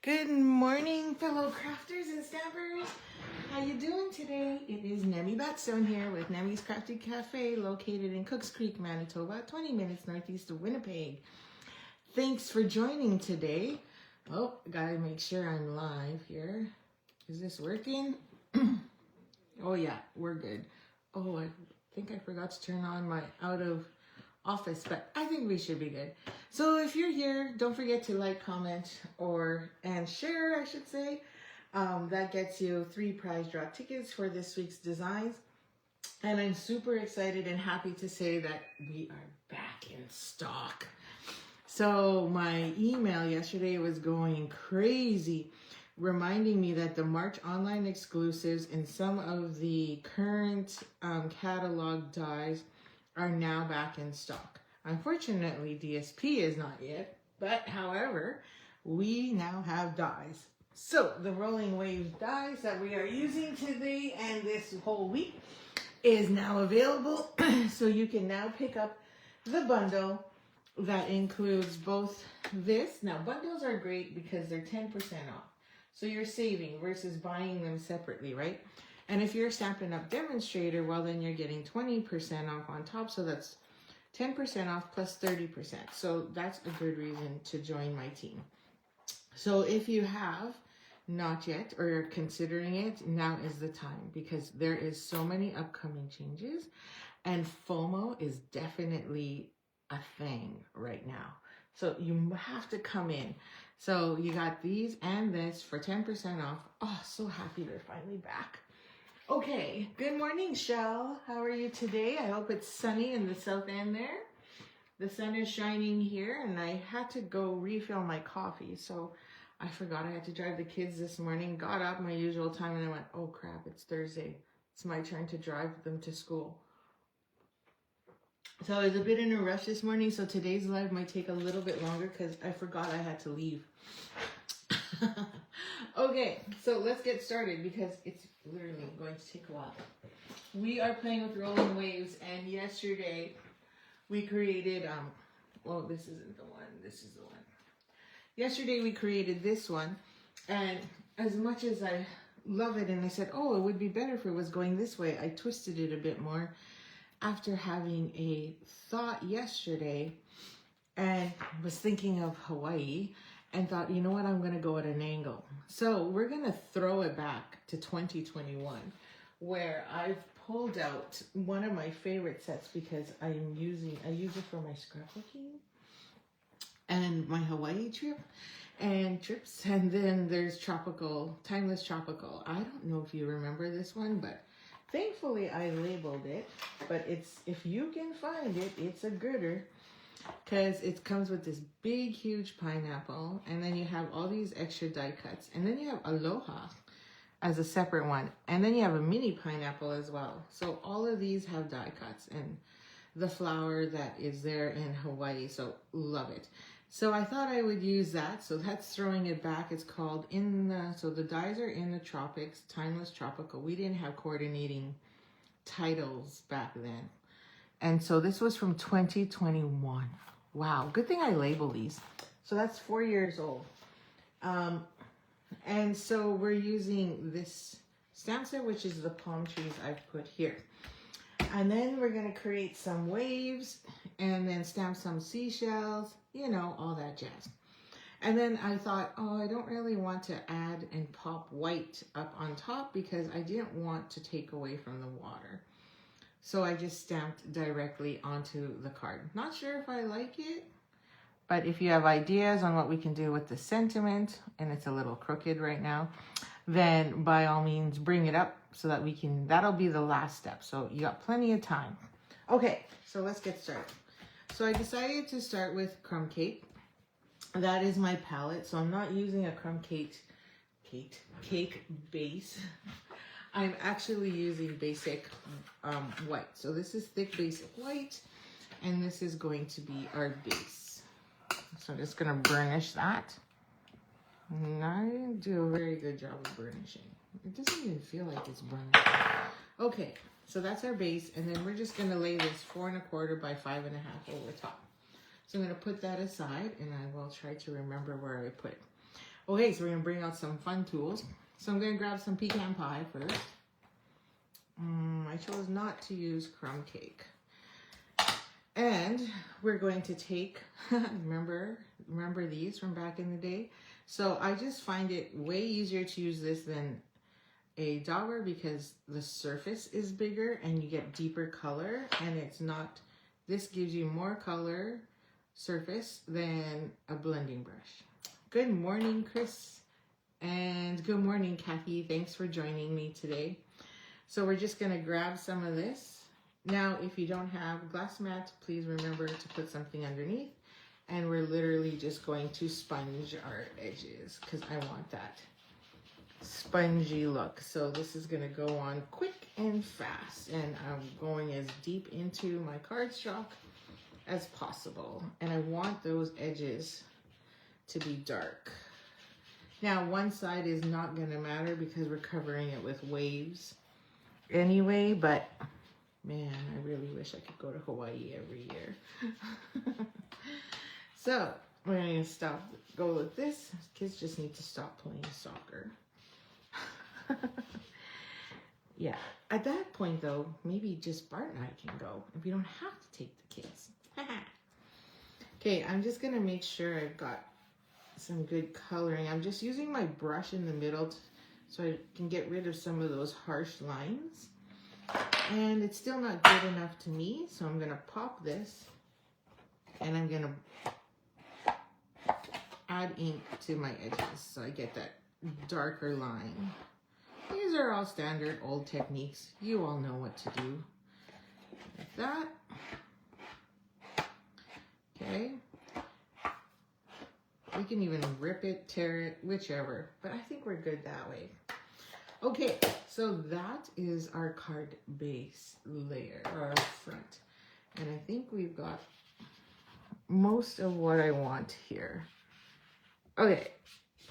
Good morning, fellow crafters and stampers. How you doing today? It is Nemi Batstone here with Nemi's Crafty Cafe, located in Cooks Creek, Manitoba, 20 minutes northeast of Winnipeg. Thanks for joining today. Oh, gotta make sure I'm live here. Is this working? Oh yeah, we're good. Oh, I think I forgot to turn on my out of office, but I think we should be good. So if you're here, don't forget to like, comment, and share, I should say. That gets you 3 prize draw tickets for this week's designs. And I'm super excited and happy to say that we are back in stock. So my email yesterday was going crazy, reminding me that the March online exclusives and some of the current catalog dies are now back in stock. Unfortunately, DSP is not yet, but however, we now have dies. So the Rolling Waves dies that we are using today and this whole week is now available. So you can now pick up the bundle that includes both this. Now bundles are great because they're 10% off. So you're saving versus buying them separately, right? And if you're a Stampin' Up! Demonstrator, well then you're getting 20% off on top. So that's 10% off plus 30%. So that's a good reason to join my team. So if you have not yet or you're considering it, now is the time because there is so many upcoming changes and FOMO is definitely a thing right now. So you have to come in. So you got these and this for 10% off. Oh, so happy they're finally back. Okay, good morning, Shell. How are you today? I hope it's sunny in the south end there. The sun is shining here, and I had to go refill my coffee, so I forgot I had to drive the kids this morning. Got up my usual time, and I went, oh crap, it's Thursday. It's my turn to drive them to school. So I was a bit in a rush this morning, so today's live might take a little bit longer because I forgot I had to leave. Okay, so let's get started because it's literally going to take a while. We are playing with Rolling Waves, and yesterday we created, well, this isn't the one, this is the one. Yesterday we created this one, and as much as I love it, and I said, oh, it would be better if it was going this way, I twisted it a bit more after having a thought yesterday and was thinking of Hawaii and thought, you know what, I'm going to go at an angle. So we're going to throw it back to 2021 where I've pulled out one of my favorite sets because I use it for my scrapbooking and my Hawaii trips. And then there's Tropical, Timeless Tropical. I don't know if you remember this one, but thankfully I labeled it, but it's, if you can find it, it's a gooder. Because it comes with this big, huge pineapple, and then you have all these extra die cuts, and then you have Aloha as a separate one, and then you have a mini pineapple as well. So all of these have die cuts, and the flower that is there in Hawaii, so love it. So I thought I would use that, so that's throwing it back. It's called so the dies are In the Tropics, Timeless Tropical. We didn't have coordinating titles back then. And so this was from 2021. Wow, good thing I label these. So that's 4 years old. And so we're using this stamp set, which is the palm trees I've put here. And then we're gonna create some waves and then stamp some seashells, you know, all that jazz. And then I thought, oh, I don't really want to add and pop white up on top because I didn't want to take away from the water. So I just stamped directly onto the card. Not sure if I like it, but if you have ideas on what we can do with the sentiment, and it's a little crooked right now, then by all means bring it up so that we can, that'll be the last step. So you got plenty of time. Okay, so let's get started. So I decided to start with crumb cake. That is my palette. So I'm not using a crumb cake base. I'm actually using basic white. So this is thick basic white, and this is going to be our base. So I'm just gonna burnish that. And I didn't do a very good job of burnishing. It doesn't even feel like it's burnished. Okay, so that's our base, and then we're just gonna lay this 4 1/4 by 5 1/2 over top. So I'm gonna put that aside, and I will try to remember where I put it. Okay, so we're gonna bring out some fun tools. So I'm gonna grab some pecan pie first. I chose not to use crumb cake. And we're going to take, remember these from back in the day? So I just find it way easier to use this than a dauber because the surface is bigger and you get deeper color, and it's not, this gives you more color surface than a blending brush. Good morning, Chris, and good morning, Kathy. Thanks for joining me today. So we're just gonna grab some of this. Now, if you don't have glass mat, please remember to put something underneath, and we're literally just going to sponge our edges because I want that spongy look. So this is gonna go on quick and fast, and I'm going as deep into my cardstock as possible, and I want those edges to be dark. Now, one side is not gonna matter because we're covering it with waves anyway, but man, I really wish I could go to Hawaii every year. So we're gonna go with this. Kids just need to stop playing soccer. Yeah, at that point though, maybe just Bart and I can go if you don't have to take the kids. Okay, I'm just gonna make sure I've got some good coloring. I'm just using my brush in the middle so I can get rid of some of those harsh lines. And it's still not good enough to me, so I'm gonna pop this and I'm gonna add ink to my edges so I get that darker line. These are all standard old techniques. You all know what to do. Like that. Okay. We can even rip it, tear it, whichever, but I think we're good that way. Okay, so that is our card base layer, or our front. And I think we've got most of what I want here. Okay,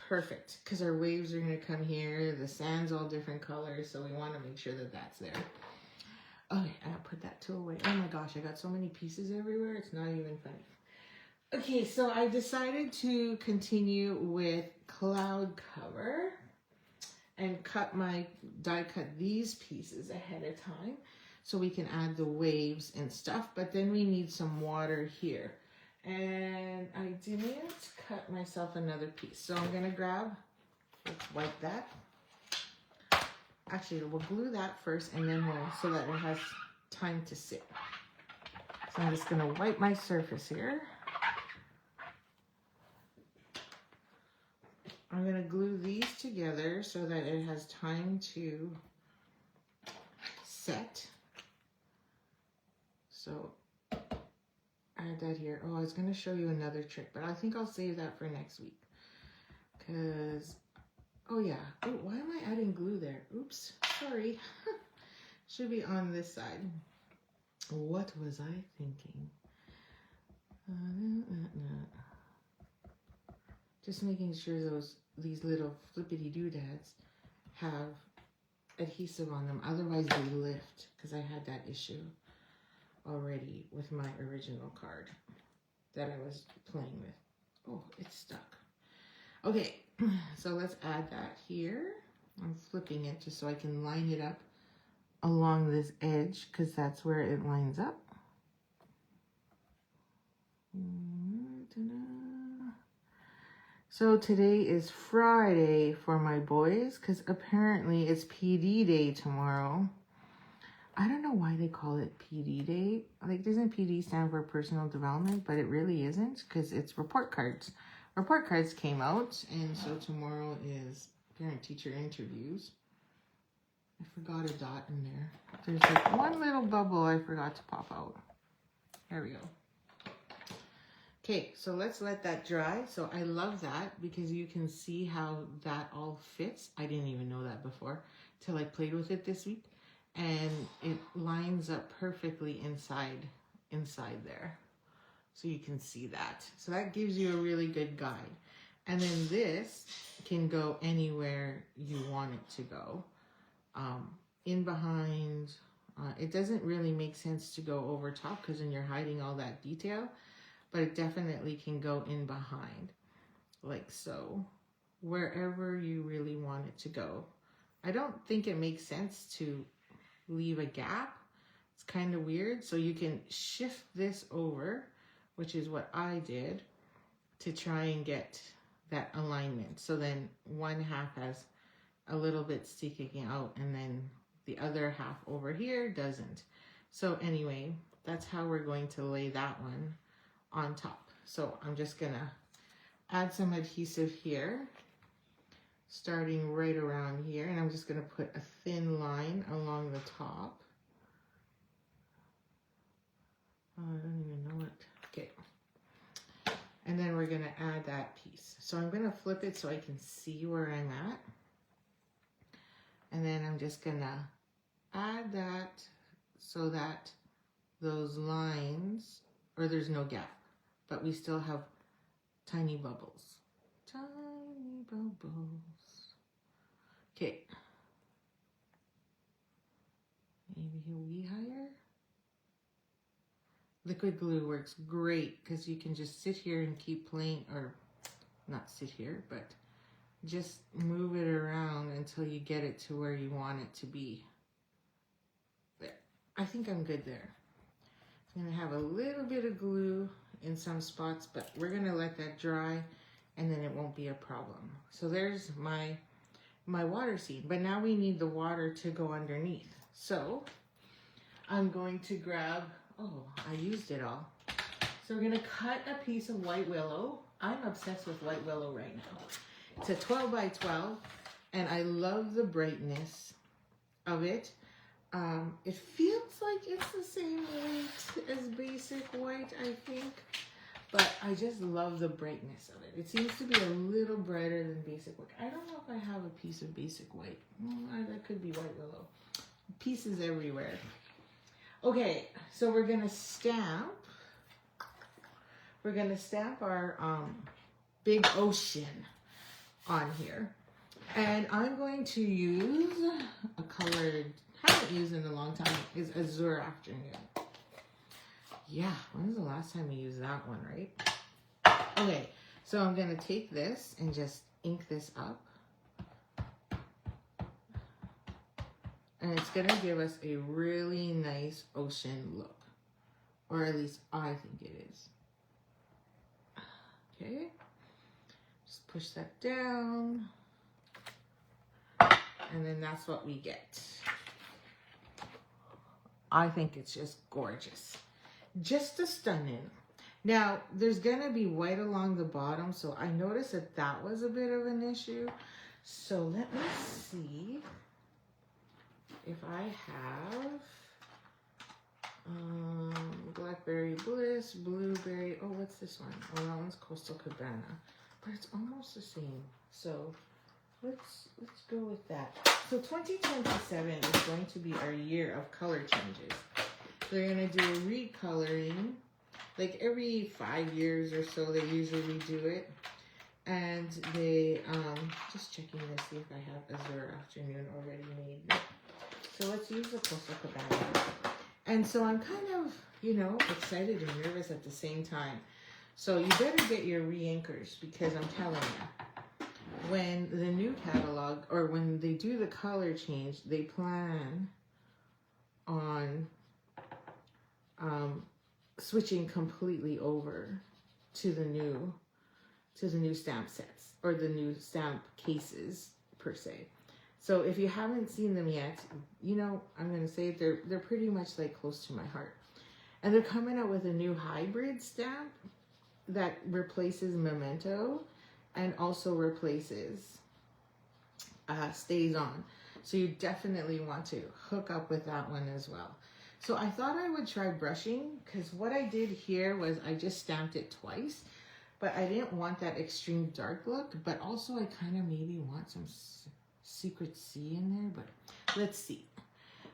perfect, because our waves are gonna come here. The sand's all different colors, so we wanna make sure that that's there. Okay, I'll put that tool away. Oh my gosh, I got so many pieces everywhere, it's not even funny. Okay, so I decided to continue with cloud cover and die cut these pieces ahead of time so we can add the waves and stuff, but then we need some water here. And I didn't cut myself another piece, so I'm gonna grab, let's wipe that. Actually, we'll glue that first and then so that it has time to sit. So I'm just gonna wipe my surface here. I'm gonna glue these together so that it has time to set. So add that here. Oh, I was gonna show you another trick, but I think I'll save that for next week. Cause, oh yeah, oh, why am I adding glue there? Oops, sorry. Should be on this side. What was I thinking? Just making sure these little flippity doodads have adhesive on them, otherwise they lift, because I had that issue already with my original card that I was playing with. Oh, it's stuck. Okay, so let's add that here. I'm flipping it just so I can line it up along this edge, because that's where it lines up. So today is Friday for my boys, because apparently it's PD day tomorrow. I don't know why they call it PD day. Like, doesn't PD stand for personal development? But it really isn't, because it's report cards. Report cards came out, and so tomorrow is parent-teacher interviews. I forgot a dot in there. There's like one little bubble I forgot to pop out. There we go. Okay, so let's let that dry. So I love that because you can see how that all fits. I didn't even know that before till I played with it this week. And it lines up perfectly inside there. So you can see that. So that gives you a really good guide. And then this can go anywhere you want it to go. In behind, it doesn't really make sense to go over top because then you're hiding all that detail. But it definitely can go in behind, like so, wherever you really want it to go. I don't think it makes sense to leave a gap. It's kind of weird. So you can shift this over, which is what I did, to try and get that alignment. So then one half has a little bit sticking out and then the other half over here doesn't. So anyway, that's how we're going to lay that one on top. So I'm just gonna add some adhesive here, starting right around here, and I'm just gonna put a thin line along the top. Oh, I don't even know it. Okay. And then we're gonna add that piece. So I'm gonna flip it so I can see where I'm at. And then I'm just gonna add that so that those lines, or there's no gap, but we still have tiny bubbles. Tiny bubbles. Okay. Maybe a wee higher. Liquid glue works great because you can just sit here and keep playing, or not sit here, but just move it around until you get it to where you want it to be. There. I think I'm good there. I'm gonna have a little bit of glue in some spots, but we're gonna let that dry and then it won't be a problem. So there's my water seed, but now we need the water to go underneath. So I'm going to grab, oh, I used it all. So we're gonna cut a piece of white willow. I'm obsessed with white willow right now. It's a 12 by 12 and I love the brightness of it. It feels like it's the same weight as basic white, I think, but I just love the brightness of it. It seems to be a little brighter than basic white. I don't know if I have a piece of basic white. That could be white willow. Pieces everywhere. Okay, so we're gonna stamp. We're gonna stamp our big ocean on here. And I'm going to use a colored, haven't used in a long time, is Azure Afternoon. Yeah, when's the last time we used that one, right? Okay, so I'm gonna take this and just ink this up. And it's gonna give us a really nice ocean look. Or at least I think it is. Okay, just push that down. And then that's what we get. I think it's just gorgeous. Just a stunning. Now, there's gonna be white along the bottom, so I noticed that that was a bit of an issue. So let me see if I have Blackberry Bliss, Blueberry, oh, what's this one? Oh, that one's Coastal Cabana, but it's almost the same. So let's go with that. So 2027 is going to be our year of color changes. They're gonna do a recoloring, like every 5 years or so they usually do it. And they, just checking to see if I have Azure Afternoon already made. So let's use the Coastal Cabana. And so I'm kind of, you know, excited and nervous at the same time. So you better get your re-inkers because I'm telling you, when the new catalog, or when they do the color change, they plan on switching completely over to the new stamp sets, or the new stamp cases per se. So if you haven't seen them yet, you know, I'm gonna say they're pretty much like close to my heart. And they're coming out with a new hybrid stamp that replaces Memento and also replaces Stays On. So you definitely want to hook up with that one as well. So I thought I would try brushing, because what I did here was I just stamped it twice, but I didn't want that extreme dark look, but also I kind of maybe want some secret C in there, but let's see.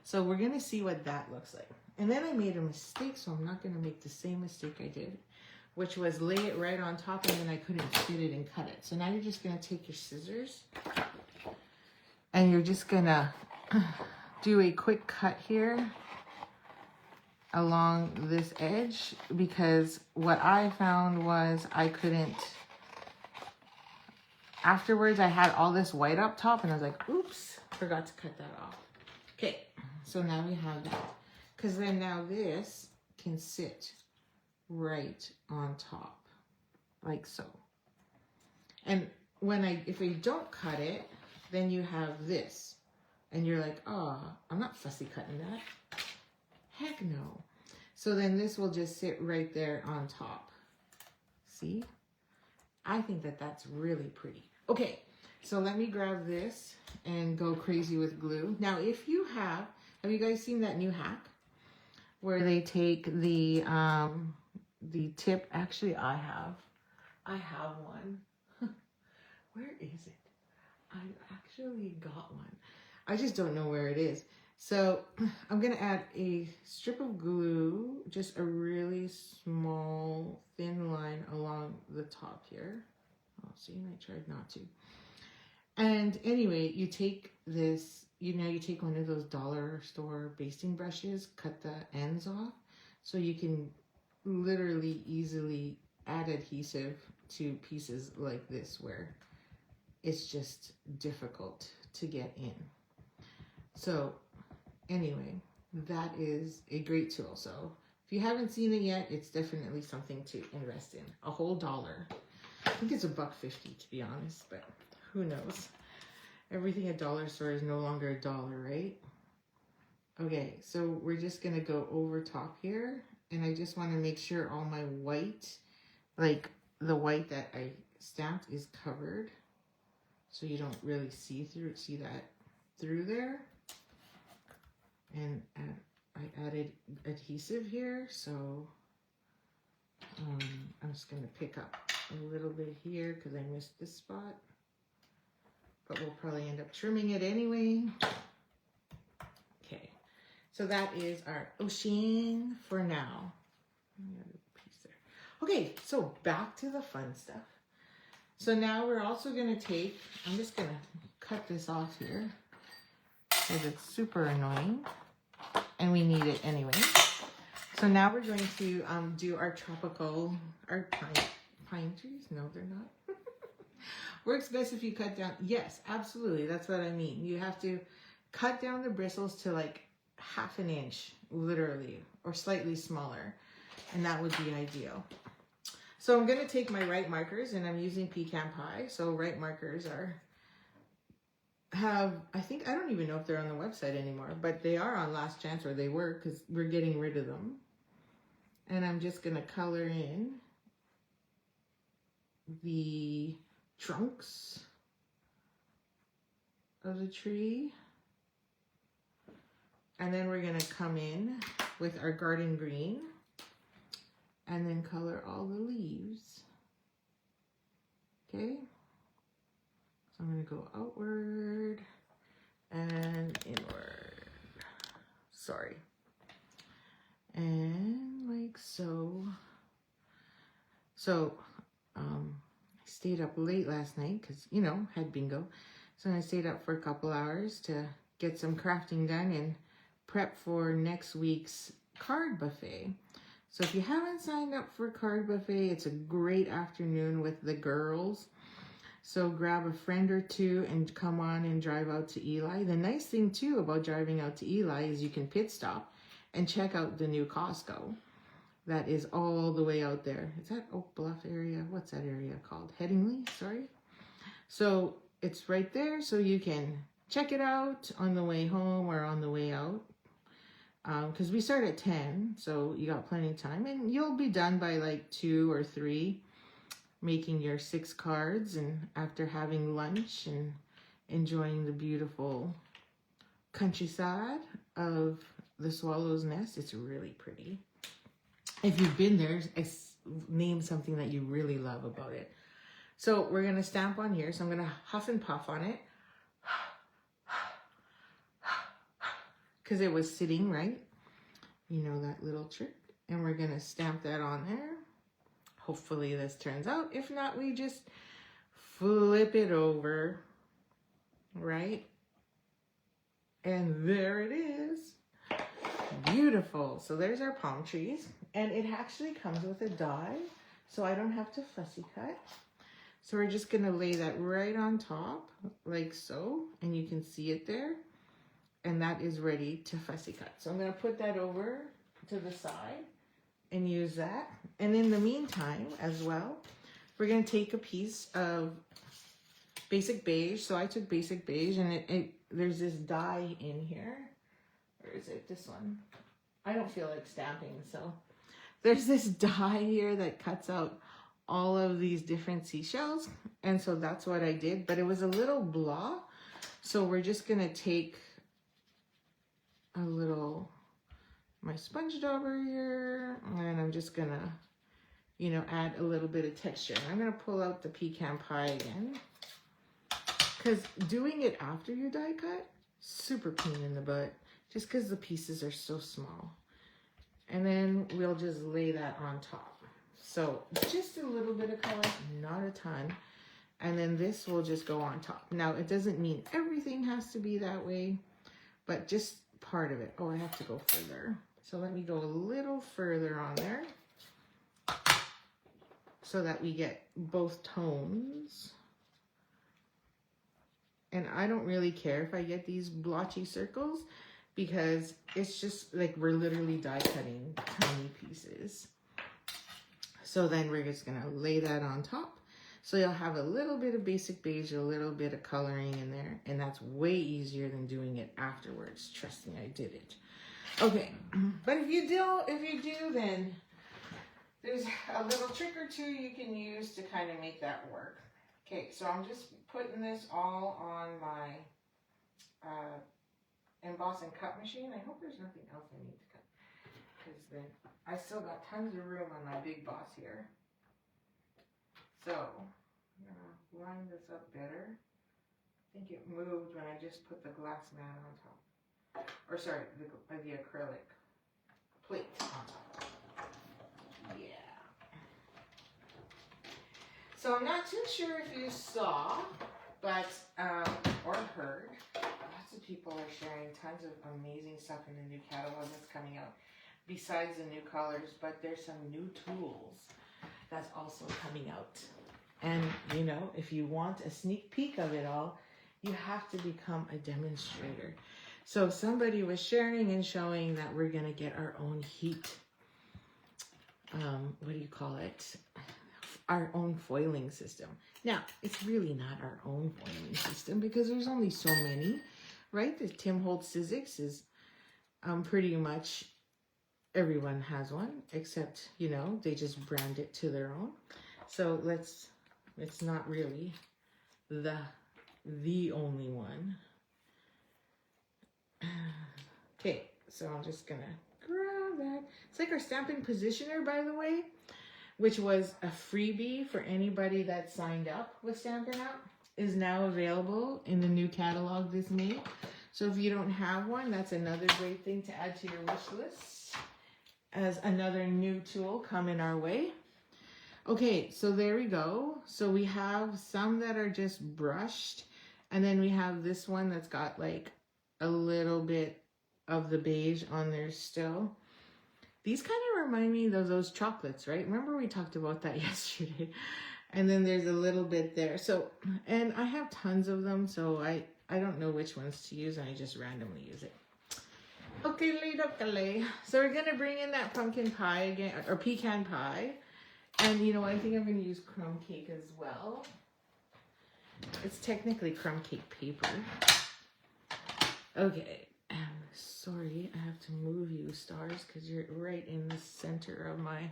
So we're gonna see what that looks like. And then I made a mistake, so I'm not gonna make the same mistake I did, which was lay it right on top and then I couldn't fit it and cut it. So now you're just gonna take your scissors and you're just gonna do a quick cut here along this edge, because what I found was I couldn't afterwards I had all this white up top and I was like, oops, forgot to cut that off. Okay, so now we have that. Because then now this can sit right on top, like so. And if I don't cut it, then you have this. And you're like, oh, I'm not fussy cutting that. Heck no. So then this will just sit right there on top. See? I think that that's really pretty. Okay, so let me grab this and go crazy with glue. Now, if you have you guys seen that new hack? Where they take the tip, actually I have one. Where is it? I actually got one. I just don't know where it is. So I'm gonna add a strip of glue, just a really small thin line along the top here. Oh, see, I tried not to. And anyway, you take this, you take one of those dollar store basting brushes, cut the ends off, so you can literally easily add adhesive to pieces like this where it's just difficult to get in. So anyway, that is a great tool. So if you haven't seen it yet, it's definitely something to invest in. A whole $1. I think it's $1.50 to be honest, but who knows? Everything at dollar store is no longer $1, right? Okay, so we're just gonna go over top here, and I just want to make sure all my white, like the white that I stamped, is covered, so you don't really see that through there. And I added adhesive here, so I'm just gonna pick up a little bit here because I missed this spot. But we'll probably end up trimming it anyway. Okay, so that is our ocean for now. Okay, so back to the fun stuff. So now we're also gonna take, I'm just gonna cut this off here because it's super annoying and we need it anyway. So now we're going to do our tropical, our pine trees. No, they're not. Works best if you cut down. Yes, absolutely. That's what I mean. You have to cut down the bristles to like 1/2 inch, literally, or slightly smaller. And that would be ideal. So I'm going to take my right markers, and I'm using pecan pie. So right markers I don't even know if they're on the website anymore, but they are on Last Chance, or they were, because we're getting rid of them. And I'm just going to color in the trunks of the tree, and then we're going to come in with our garden green and then color all the leaves. Okay, so I'm going to go outward and inward, sorry, and like so. I stayed up late last night because, had bingo. So I stayed up for a couple hours to get some crafting done and prep for next week's card buffet. So if you haven't signed up for card buffet, it's a great afternoon with the girls. So grab a friend or two and come on and drive out to Eli. The nice thing too about driving out to Eli is you can pit stop and check out the new Costco. That is all the way out there. Is that Oak Bluff area? What's that area called? Headingley, sorry. So it's right there, so you can check it out on the way home or on the way out. Because we start at 10, so you got plenty of time. And you'll be done by like 2 or 3, making your 6 cards. And after having lunch and enjoying the beautiful countryside of the Swallow's Nest, it's really pretty. If you've been there, name something that you really love about it. So we're going to stamp on here. So I'm going to huff and puff on it. Because it was sitting right. You know that little trick. And we're going to stamp that on there. Hopefully this turns out. If not, we just flip it over. Right? And there it is. Beautiful. So there's our palm trees. And it actually comes with a die, so I don't have to fussy cut. So we're just going to lay that right on top, like so, and you can see it there. And that is ready to fussy cut. So I'm going to put that over to the side and use that. And in the meantime, as well, we're going to take a piece of basic beige. So I took basic beige, and there's this die in here. Where is it? This one. I don't feel like stamping, so there's this die here that cuts out all of these different seashells, and so that's what I did, but it was a little blah, so we're just gonna take a little, my sponge dauber here, and I'm just gonna, you know, add a little bit of texture. I'm gonna pull out the pecan pie again, because doing it after you die cut, super pain in the butt, just because the pieces are so small. And then we'll just lay that on top. So just a little bit of color, not a ton. And then this will just go on top. Now, it doesn't mean everything has to be that way, but just part of it. Oh, I have to go further. So let me go a little further on there so that we get both tones. And I don't really care if I get these blotchy circles, because it's just like we're literally die cutting tiny pieces. So then we're just gonna lay that on top. So you'll have a little bit of basic beige, a little bit of coloring in there, and that's way easier than doing it afterwards. Trust me, I did it. Okay, but if you do, then there's a little trick or two you can use to kind of make that work. Okay, so I'm just putting this all on my emboss and cut machine. I hope there's nothing else I need to cut, because then I still got tons of room on my big boss here. So I'm gonna line this up better. I think it moved when I just put the glass mat on top, or sorry, the acrylic plate on top. Yeah. So I'm not too sure if you saw, but or heard, lots of people are sharing tons of amazing stuff in the new catalog that's coming out, besides the new colors, but there's some new tools that's also coming out. And you know, if you want a sneak peek of it all, you have to become a demonstrator. So somebody was sharing and showing that we're gonna get our own heat, what do you call it? Our own foiling system. Now, it's really not our own foiling system because there's only so many, right? The Tim Holtz Sizzix is pretty much everyone has one, except, you know, they just brand it to their own. So it's not really the only one. Okay, so I'm just gonna grab that. It's like our Stampin' Positioner, by the way, which was a freebie for anybody that signed up with Stampin' Up, is now available in the new catalog this May. So if you don't have one, that's another great thing to add to your wish list as another new tool coming our way. Okay, so there we go. So we have some that are just brushed, and then we have this one that's got like a little bit of the beige on there still. These kind of remind me of those chocolates, right? Remember we talked about that yesterday? And then there's a little bit there. So, and I have tons of them, so I don't know which ones to use, and I just randomly use it. Okay, so we're gonna bring in that pumpkin pie again, or pecan pie. And you know, I think I'm gonna use crumb cake as well. It's technically crumb cake paper. Okay. Sorry, I have to move you, stars, because you're right in the center of my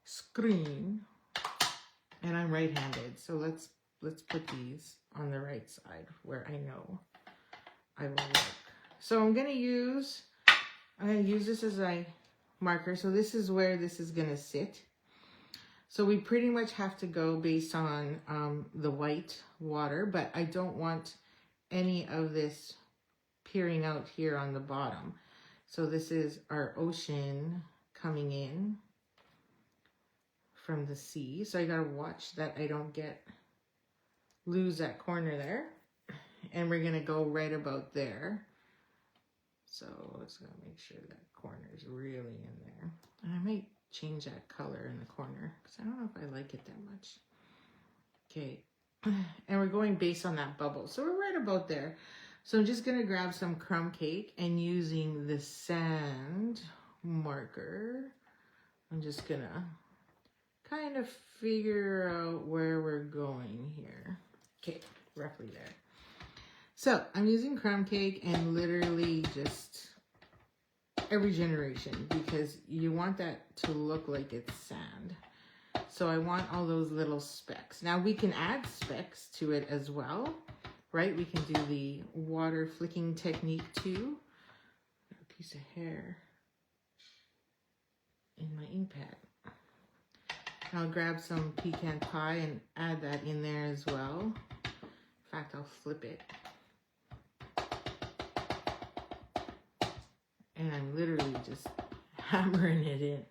screen. And I'm right-handed, so let's put these on the right side where I know I will work. So I'm gonna use this as a marker. So this is where this is gonna sit. So we pretty much have to go based on the white water, but I don't want any of this peering out here on the bottom. So this is our ocean coming in from the sea. So I gotta watch that I don't lose that corner there. And we're gonna go right about there. So let's go make sure that corner is really in there. And I might change that color in the corner because I don't know if I like it that much. Okay. And we're going based on that bubble. So we're right about there. So I'm just going to grab some crumb cake and using the sand marker, I'm just going to kind of figure out where we're going here. Okay, roughly there. So I'm using crumb cake and literally just every generation because you want that to look like it's sand. So I want all those little specks. Now we can add specks to it as well, right? We can do the water flicking technique too. A piece of hair in my ink pad. I'll grab some pecan pie and add that in there as well. In fact, I'll flip it. And I'm literally just hammering it in.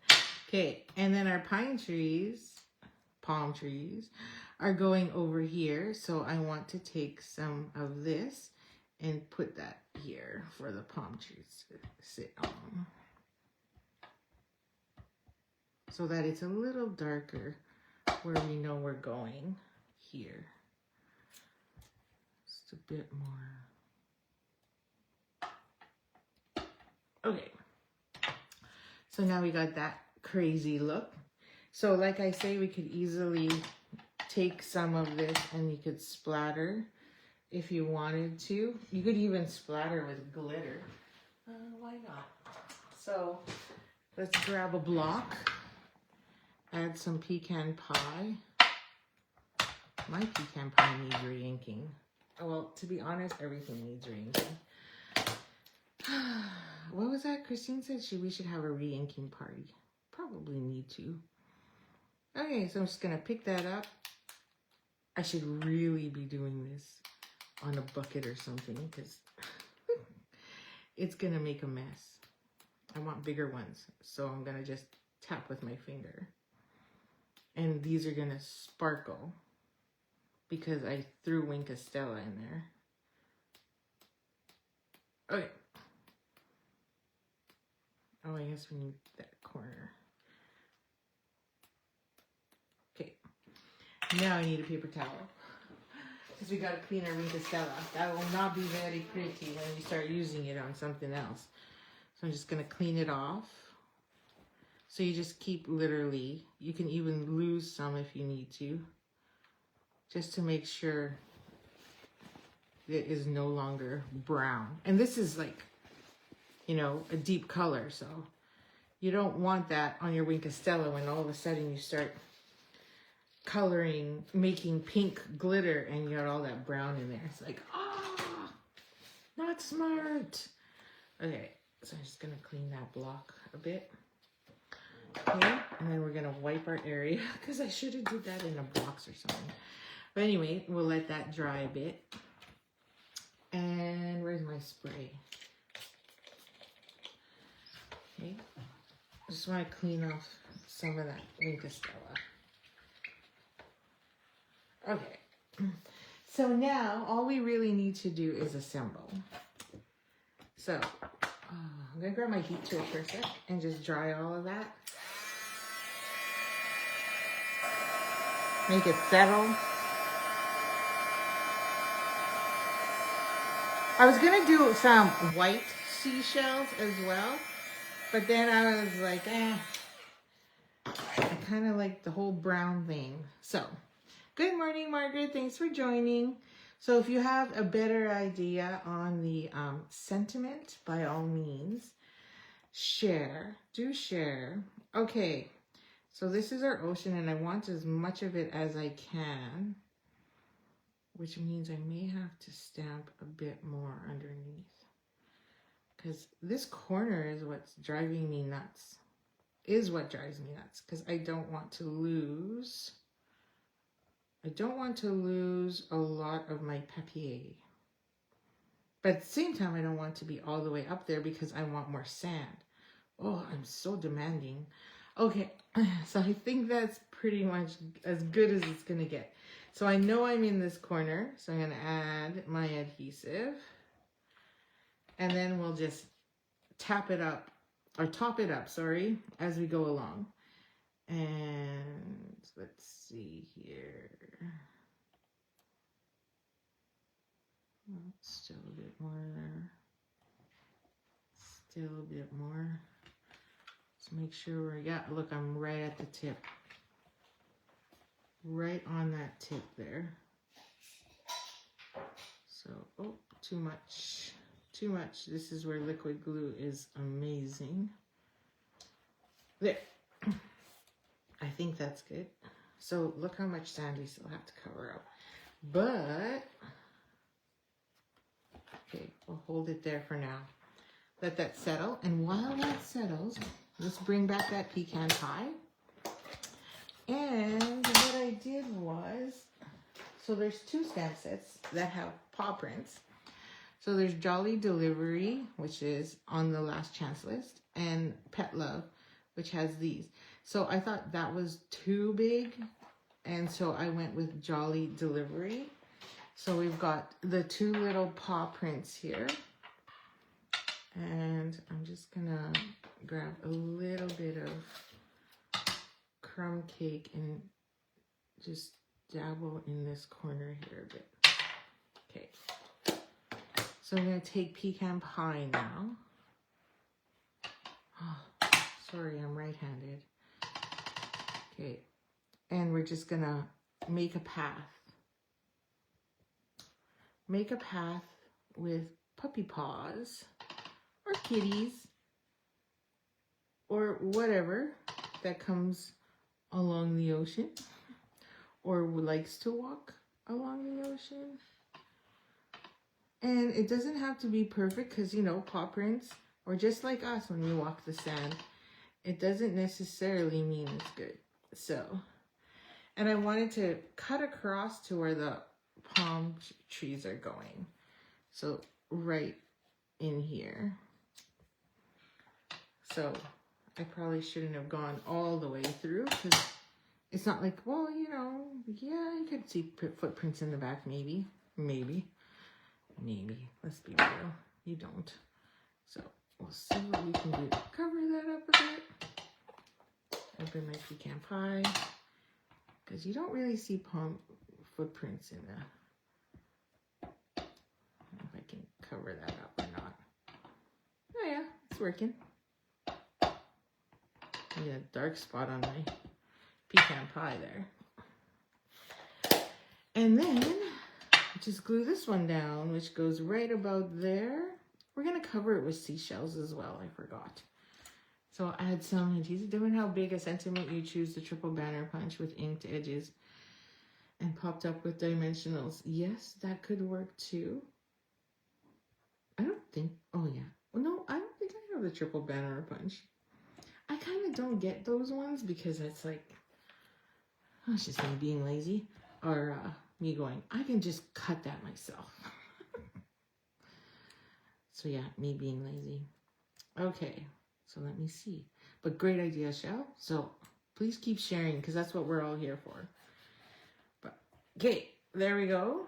Okay, and then our palm trees are going over here. So I want to take some of this and put that here for the palm trees to sit on. So that it's a little darker where we know we're going here. Just a bit more. Okay. So now we got that crazy look. So like I say, we could easily take some of this and you could splatter if you wanted to. You could even splatter with glitter. Why not? So let's grab a block, add some pecan pie. My pecan pie needs re-inking. Oh, well, to be honest, everything needs re-inking. What was that? Christine said we should have a re-inking party. Probably need to. Okay, so I'm just going to pick that up. I should really be doing this on a bucket or something because it's going to make a mess. I want bigger ones, so I'm going to just tap with my finger. And these are going to sparkle because I threw Wink Estella in there. Okay. Oh, I guess we need that corner. Okay. Now I need a paper towel because we got to clean our Wink Estella. That will not be very pretty when we start using it on something else. So I'm just going to clean it off. So you just keep literally, you can even lose some if you need to, just to make sure it is no longer brown. And this is like, you know, a deep color, so you don't want that on your Wink Estella when all of a sudden you start coloring, making pink glitter and you got all that brown in there. It's like, not smart. Okay, so I'm just gonna clean that block a bit. Okay, and then we're gonna wipe our area because I should have did that in a box or something. But anyway, we'll let that dry a bit. And where's my spray? Okay, I just want to clean off some of that Wink Estella. Okay, so now all we really need to do is assemble. So I'm gonna grab my heat tool for a sec and just dry all of that. Make it settle. I was gonna do some white seashells as well, but then I was like, I kind of like the whole brown thing. So, good morning, Margaret. Thanks for joining. So if you have a better idea on the sentiment, by all means, share. Do share. Okay, so this is our ocean, and I want as much of it as I can, which means I may have to stamp a bit more underneath. Because this corner is what's driving me nuts. Is what drives me nuts. Because I don't want to lose. I don't want to lose a lot of my papier. But at the same time, I don't want to be all the way up there because I want more sand. Oh, I'm so demanding. Okay, so I think that's pretty much as good as it's going to get. So I know I'm in this corner, so I'm going to add my adhesive. And then we'll just tap it up, or top it up, sorry, as we go along. And let's see here. Still a bit more there. Still a bit more. Let's make sure we're, yeah, look, I'm right at the tip. Right on that tip there. So, oh, too much. Too much. This is where liquid glue is amazing. There. I think that's good. So look how much sand we still have to cover up. But, okay, we'll hold it there for now. Let that settle. And while that settles, let's bring back that pecan pie. And what I did was, so there's 2 stamp sets that have paw prints. So there's Jolly Delivery, which is on the last chance list, and Pet Love, which has these. So I thought that was too big, and so I went with Jolly Delivery. So we've got the 2 little paw prints here. And I'm just gonna grab a little bit of crumb cake and just dabble in this corner here a bit. Okay. So I'm going to take pecan pie now. Oh, sorry, I'm right-handed. Okay. And we're just going to make a path. Make a path with puppy paws or kitties or whatever that comes along the ocean or likes to walk along the ocean. And it doesn't have to be perfect because, you know, paw prints, or just like us when we walk the sand, it doesn't necessarily mean it's good. So, and I wanted to cut across to where the palm trees are going. So right in here. So I probably shouldn't have gone all the way through because it's not like, well, you know, yeah, you could see footprints in the back, maybe. Let's be real. You don't. So we'll see what we can do to cover that up a bit. Open my pecan pie. Because you don't really see palm footprints in the... I don't know if I can cover that up or not. Oh yeah, it's working. Yeah, dark spot on my pecan pie there. And then just glue this one down, which goes right about there. We're going to cover it with seashells as well. I forgot. So I'll add some, and geez, depending how big a sentiment you choose, the triple banner punch with inked edges and popped up with dimensionals. Yes, that could work too. I don't think, oh yeah. Well, no, I don't think I have the triple banner punch. I kind of don't get those ones because it's like, oh, it's just me being lazy. Or me going, I can just cut that myself. So yeah, me being lazy. Okay, so let me see. But great idea, Shell. So please keep sharing because that's what we're all here for. But okay, there we go.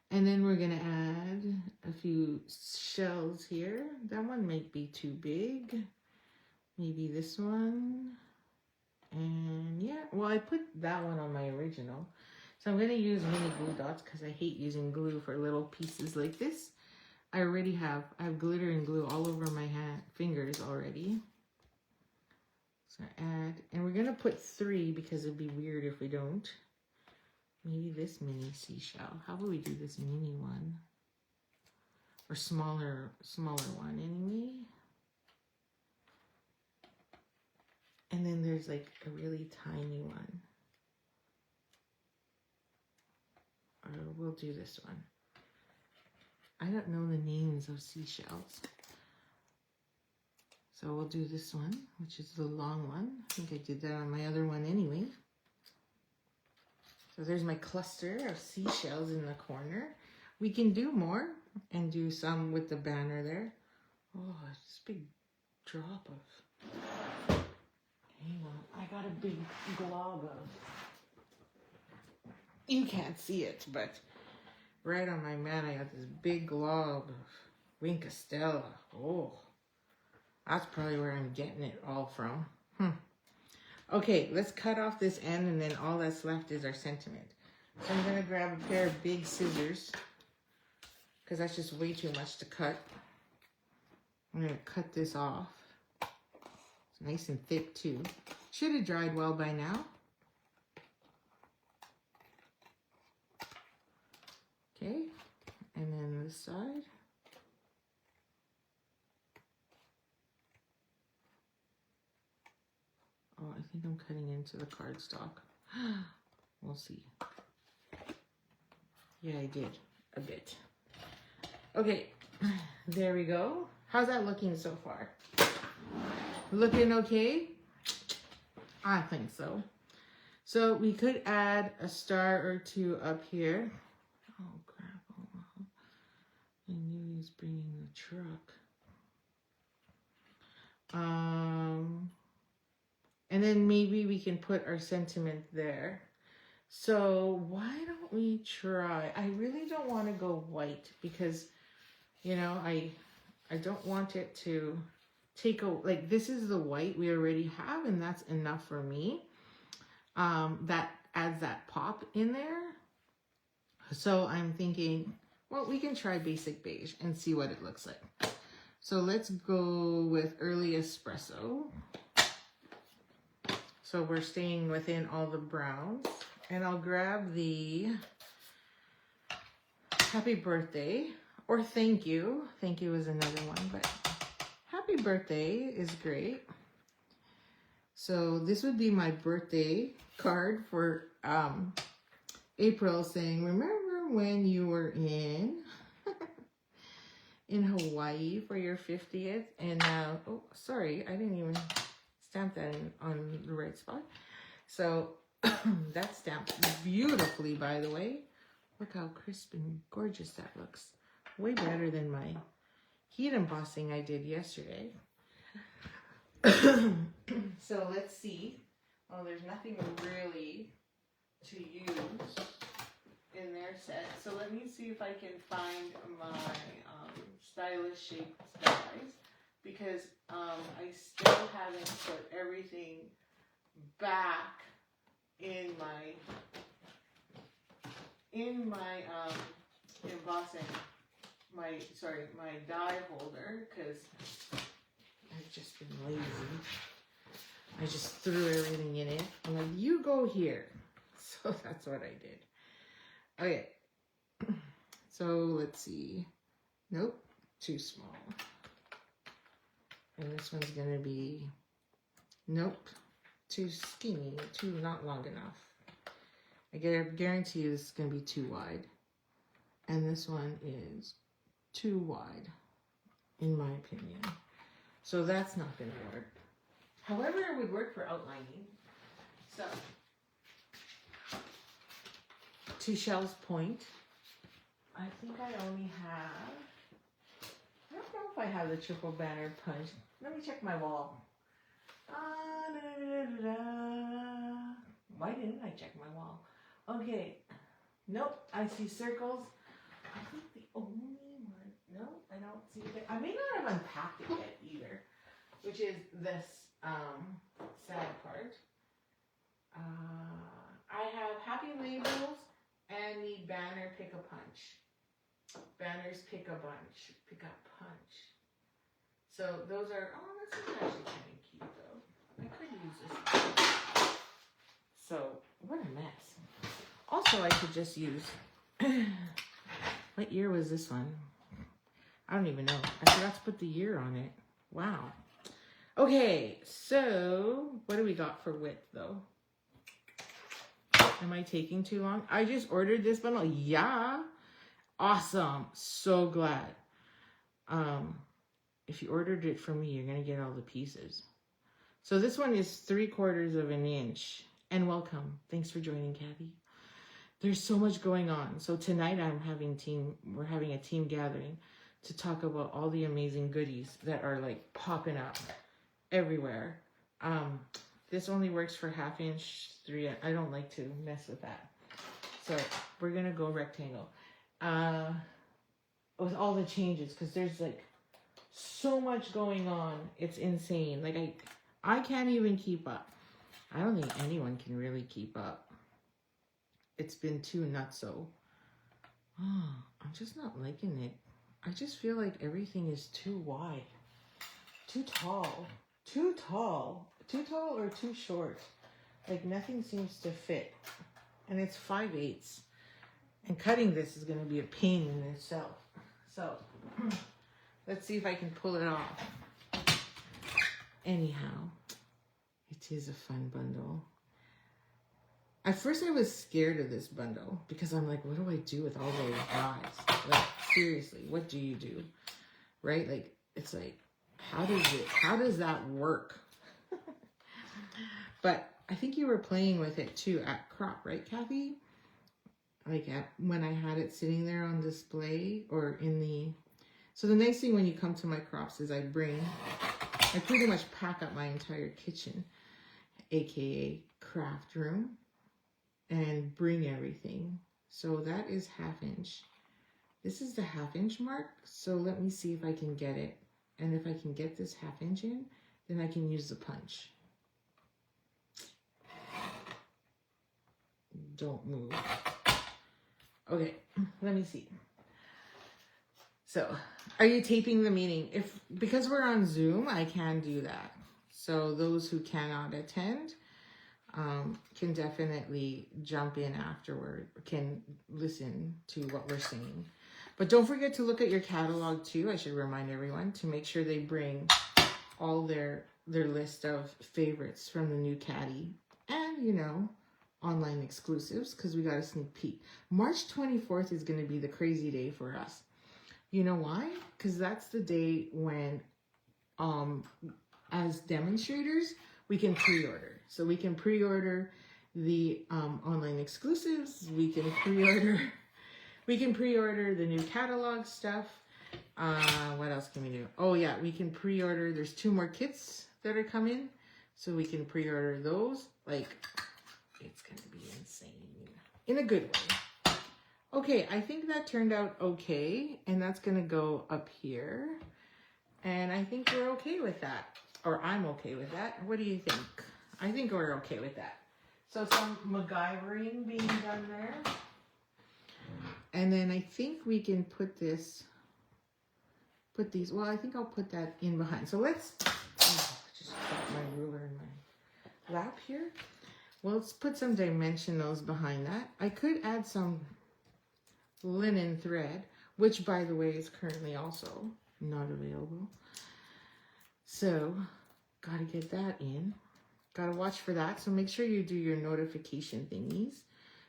And then we're gonna add a few shells here. That one might be too big. Maybe this one. And yeah, well, I put that one on my original. So I'm going to use mini glue dots because I hate using glue for little pieces like this. I have glitter and glue all over my fingers already. So add, and we're going to put 3 because it'd be weird if we don't. Maybe this mini seashell. How about we do this mini one? Or smaller one anyway. And then there's like a really tiny one. Or we'll do this one. I don't know the names of seashells. So we'll do this one, which is the long one. I think I did that on my other one anyway. So there's my cluster of seashells in the corner. We can do more and do some with the banner there. Oh, it's a big drop of... Hang on, I got a big glob of... You can't see it, but right on my mat I got this big glob of Winkastella. Oh, that's probably where I'm getting it all from. Okay, let's cut off this end and then all that's left is our sentiment. So I'm gonna grab a pair of big scissors because that's just way too much to cut. I'm gonna cut this off. It's nice and thick too. Should have dried well by now. Okay, and then this side. Oh, I think I'm cutting into the cardstock. We'll see. Yeah, I did a bit. Okay, there we go. How's that looking so far? Looking okay? I think so. So we could add a star or two up here. Oh crap, oh, I knew he was bringing the truck. And then maybe we can put our sentiment there. So why don't we try? I really don't want to go white because, you know, I don't want it to take a, like this is the white we already have and that's enough for me. That adds that pop in there. So I'm thinking, well, we can try basic beige and see what it looks like. So let's go with early espresso. So we're staying within all the browns. And I'll grab the happy birthday or thank you. Thank you is another one, but happy birthday is great. So this would be my birthday card for April saying, remember when you were in Hawaii for your 50th? And now, oh, sorry, I didn't even stamp that on the right spot. So that's stamped beautifully, by the way. Look how crisp and gorgeous that looks. Way better than my heat embossing I did yesterday. So let's see. Oh, there's nothing really to use in their set. So let me see if I can find my stylish shaped dies, because I still haven't put everything back in my embossing, my die holder, because I've just been lazy. I just threw everything in it. I'm like, you go here. So that's what I did. Okay. So let's see. Nope, too small. And this one's gonna be, nope, too skinny, not long enough. I guarantee you this is gonna be too wide. And this one is too wide, in my opinion. So that's not gonna work. However, it would work for outlining. So, to Shell's point, I think I only have, I don't know if I have the triple banner punch. Let me check my wall. Why didn't I check my wall? Okay, nope, I see circles. I think the only one, no, I don't see it. I may not have unpacked it yet either, which is this sad part. I have happy labels and the banner pick a punch. Banners pick a bunch, pick a punch. So those are, oh, this is actually kind of cute though. I could use this. So what a mess. Also, I could just use, what year was this one? I don't even know. I forgot to put the year on it. Wow. Okay, so what do we got for width though? Am I taking too long? I just ordered this bundle. Yeah. Awesome. So glad. If you ordered it from me, you're going to get all the pieces. So this one is 3/4 of an inch. And welcome. Thanks for joining, Kathy. There's so much going on. So tonight we're having a team gathering to talk about all the amazing goodies that are like popping up everywhere. This only works for 1/2 inch, 3. I don't like to mess with that. So we're going to go rectangle. With all the changes, because there's like so much going on. It's insane. Like I can't even keep up. I don't think anyone can really keep up. it's been too nutso. Oh, I'm just not liking it. I just feel like everything is too wide, too tall, too tall, too tall or too short. Like nothing seems to fit. And it's 5/8. And cutting this is going to be a pain in itself. So let's see if I can pull it off. Anyhow, it is a fun bundle. At first I was scared of this bundle because I'm like, what do I do with all those dies? Like, seriously, what do you do? Right? Like, it's like, how does that work? But I think you were playing with it too at crop, right, Kathy? Like when I had it sitting there on display or in the... So the nice thing when you come to my crops is I pretty much pack up my entire kitchen, aka craft room, and bring everything. So that is 1/2 inch. This is the 1/2 inch mark. So let me see if I can get it. And if I can get this 1/2 inch in, then I can use the punch. Don't move. Okay, let me see. So, are you taping the meeting? Because we're on Zoom, I can do that. So those who cannot attend can definitely jump in afterward, can listen to what we're saying. But don't forget to look at your catalog too. I should remind everyone to make sure they bring all their list of favorites from the new caddy and, you know, online exclusives, because we got a sneak peek. March 24th is going to be the crazy day for us. You know why? Because that's the day when, as demonstrators, we can pre-order. So we can pre-order the online exclusives. We can pre-order the new catalog stuff. What else can we do? Oh yeah, we can pre-order. There's 2 more kits that are coming, so we can pre-order those. Like, it's gonna be insane in a good way. Okay, I think that turned out okay, and that's gonna go up here, and I think we're okay with that, or I'm okay with that. What do you think? I think we're okay with that. So some MacGyvering being done there, and then I think we can put these. Well, I think I'll put that in behind. So let's just put my ruler in my lap here. Well, let's put some dimensionals behind that. I could add some linen thread, which by the way is currently also not available. So, gotta get that in. Gotta watch for that. So make sure you do your notification thingies.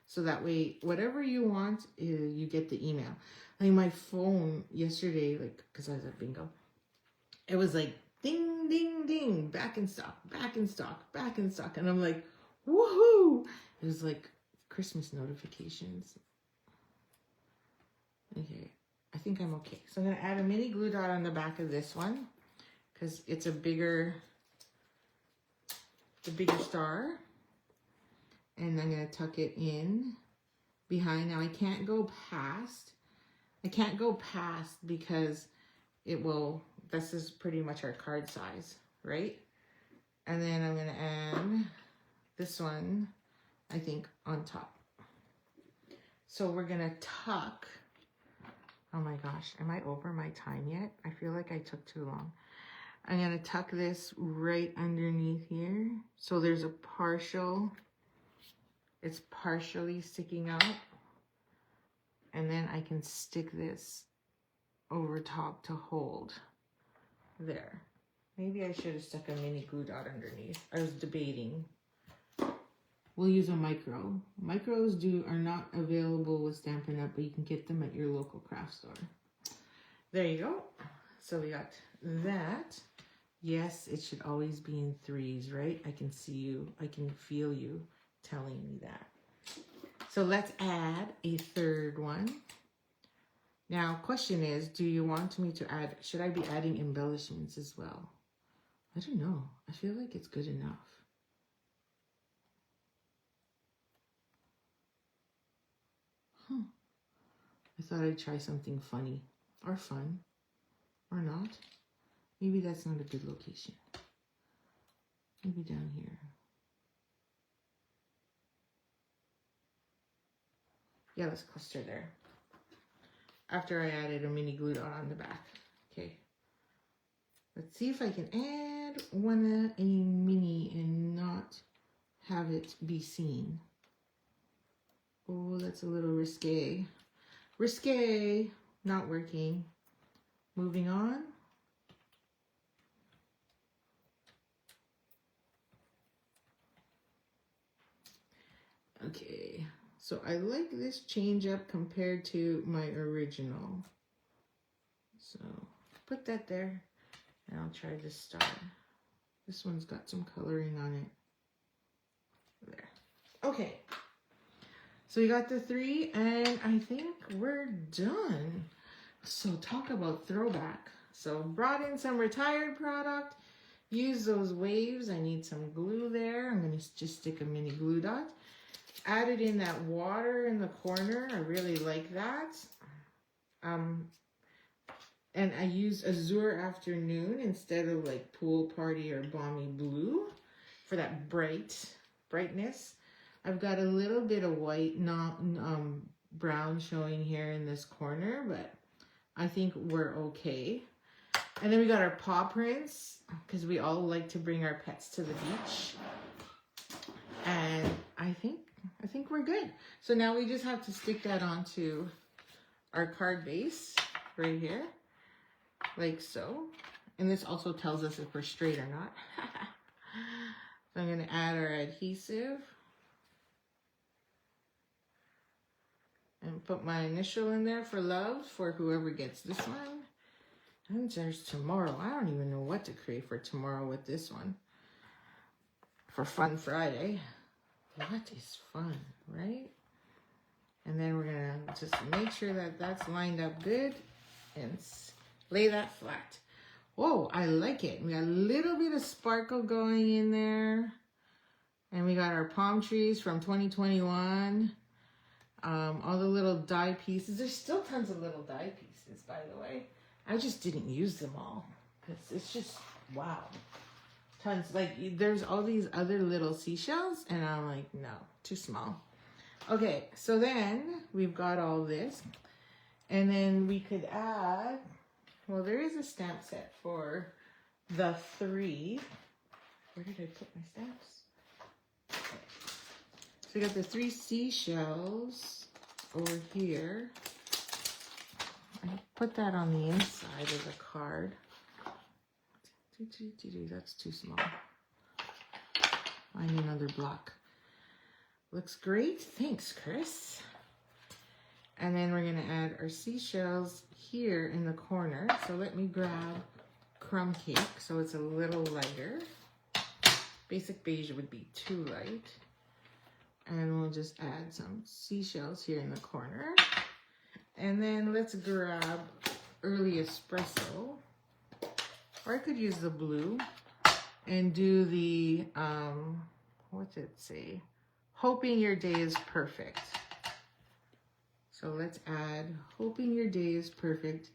So that way, whatever you want, you get the email. Like my phone yesterday, like, because I was at bingo, it was like, ding, ding, ding, back in stock, back in stock, back in stock. And I'm like, woohoo! It was like Christmas notifications. Okay, I think I'm okay. So I'm going to add a mini glue dot on the back of this one because it's a bigger star. And I'm going to tuck it in behind. Now I can't go past because it will, this is pretty much our card size, right? And then I'm going to add this one, I think, on top. So we're going to tuck, oh my gosh, am I over my time yet? I feel like I took too long. I'm going to tuck this right underneath here. So there's a partial, it's partially sticking out. And then I can stick this over top to hold. There. Maybe I should have stuck a mini glue dot underneath. I was debating. We'll use a micro. Micros are not available with Stampin' Up, but you can get them at your local craft store. There you go. So we got that. Yes, it should always be in 3s, right? I can see you. I can feel you telling me that. So let's add a 3rd one. Now, question is, do you want me to add, should I be adding embellishments as well? I don't know. I feel like it's good enough. I thought I'd try something funny or fun or not. Maybe that's not a good location. Maybe down here. Yeah, let's cluster there. After I added a mini glue dot on the back. Okay. Let's see if I can add one a mini and not have it be seen. Oh, that's a little risque. Risque, not working. Moving on. Okay, so I like this change up compared to my original. So put that there and I'll try this star. This one's got some coloring on it. There. Okay. So we got the 3 and I think we're done. So talk about throwback. So brought in some retired product, use those waves. I need some glue there. I'm going to just stick a mini glue dot. Added in that water in the corner. I really like that. And I use Azure Afternoon instead of like Pool Party or Balmy Blue for that brightness. I've got a little bit of white, not brown showing here in this corner, but I think we're okay. And then we got our paw prints because we all like to bring our pets to the beach. And I think we're good. So now we just have to stick that onto our card base right here, like so. And this also tells us if we're straight or not. So I'm going to add our adhesive and put my initial in there for love for whoever gets this one. And there's tomorrow. I don't even know what to create for tomorrow with this one. For Fun Friday. What is fun, right? And then we're gonna just make sure that that's lined up good and lay that flat. Whoa, I like it. We got a little bit of sparkle going in there. And we got our palm trees from 2021. All the little die pieces. There's still tons of little die pieces, by the way. I just didn't use them all because it's just, wow. Tons, like there's all these other little seashells and I'm like, no, too small. Okay, so then we've got all this and then we could add, well, there is a stamp set for the 3. Where did I put my stamps? Okay. So we got the 3 seashells over here. I put that on the inside of the card. That's too small. I need another block. Looks great. Thanks, Chris. And then we're going to add our seashells here in the corner. So let me grab crumb cake so it's a little lighter. Basic beige would be too light. And we'll just add some seashells here in the corner. And then let's grab early espresso. Or I could use the blue and do the, what's it say? Hoping your day is perfect. So let's add hoping your day is perfect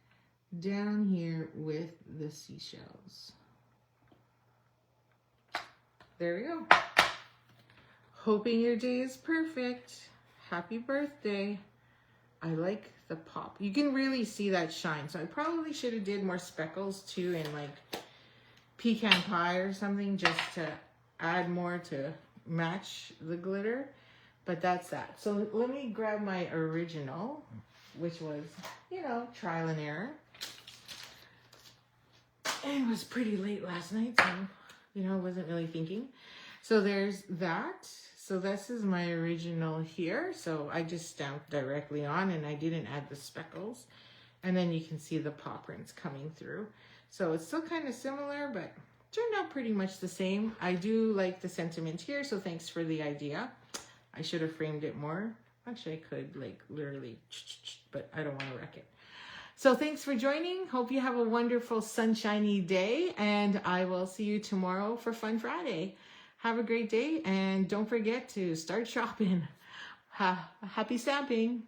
down here with the seashells. There we go. Hoping your day is perfect. Happy birthday. I like the pop. You can really see that shine. So I probably should have did more speckles too in like pecan pie or something just to add more to match the glitter. But that's that. So let me grab my original, which was, you know, trial and error. And it was pretty late last night, so, you know, I wasn't really thinking. So there's that. So this is my original here. So I just stamped directly on and I didn't add the speckles. And then you can see the paw prints coming through. So it's still kind of similar, but turned out pretty much the same. I do like the sentiment here, so thanks for the idea. I should have framed it more. Actually, I could like literally, but I don't want to wreck it. So thanks for joining. Hope you have a wonderful sunshiny day and I will see you tomorrow for Fun Friday. Have a great day and don't forget to start shopping. Happy stamping.